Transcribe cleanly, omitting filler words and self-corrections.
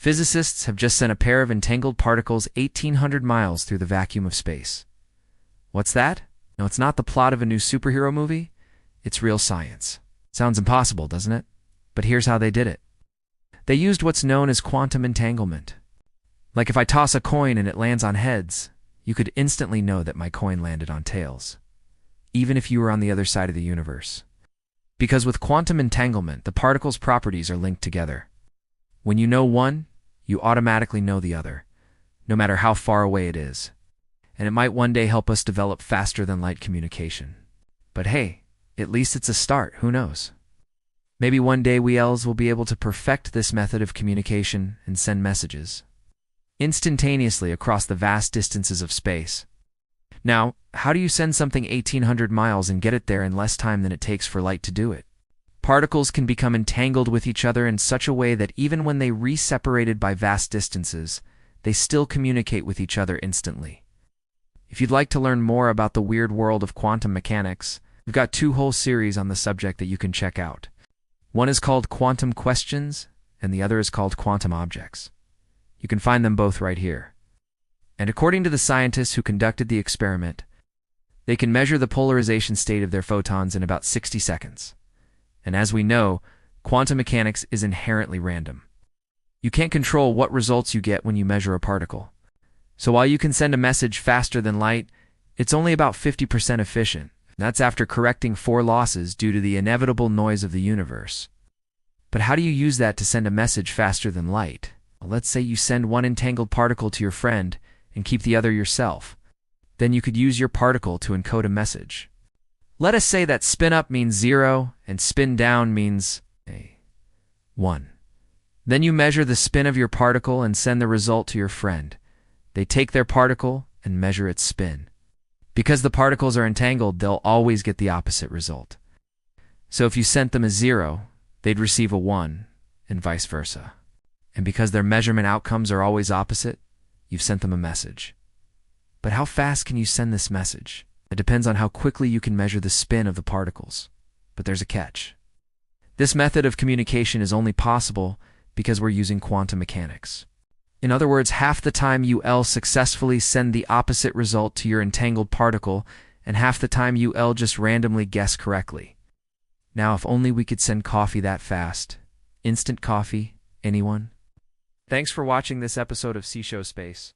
Physicists have just sent a pair of entangled particles 1,800 miles through the vacuum of space. What's that? No, it's not the plot of a new superhero movie. It's real science. Sounds impossible, doesn't it? But here's how they did it. They used what's known as quantum entanglement. Like if I toss a coin and it lands on heads, you could instantly know that my coin landed on tails, even if you were on the other side of the universe. Because with quantum entanglement, the particles' properties are linked together. When you know one, you automatically know the other, no matter how far away it is. And it might one day help us develop faster-than-light communication. But hey, at least it's a start, who knows? Maybe one day we elves will be able to perfect this method of communication and send messages instantaneously across the vast distances of space. Now, how do you send something 1,800 miles and get it there in less time than it takes for light to do it? Particles can become entangled with each other in such a way that even when they re-separated by vast distances, they still communicate with each other instantly. If you'd like to learn more about the weird world of quantum mechanics, we've got 2 whole series on the subject that you can check out. One is called Quantum Questions, and the other is called Quantum Objects. You can find them both right here. And according to the scientists who conducted the experiment, they can measure the polarization state of their photons in about 60 seconds. And as we know, quantum mechanics is inherently random. You can't control what results you get when you measure a particle. So while you can send a message faster than light, it's only about 50% efficient. That's after correcting 4 losses due to the inevitable noise of the universe. But how do you use that to send a message faster than light? Well, let's say you send one entangled particle to your friend and keep the other yourself. Then you could use your particle to encode a message. Let us say that spin up means 0 and spin down means 1. Then you measure the spin of your particle and send the result to your friend. They take their particle and measure its spin. Because the particles are entangled, they'll always get the opposite result. So if you sent them a 0, they'd receive a 1, and vice versa. And because their measurement outcomes are always opposite, you've sent them a message. But how fast can you send this message? It depends on how quickly you can measure the spin of the particles. But there's a catch. This method of communication is only possible because we're using quantum mechanics. In other words, half the time you'll successfully send the opposite result to your entangled particle, and half the time you'll just randomly guess correctly. Now, if only we could send coffee that fast. Instant coffee? Anyone? Thanks for watching this episode of Show Space.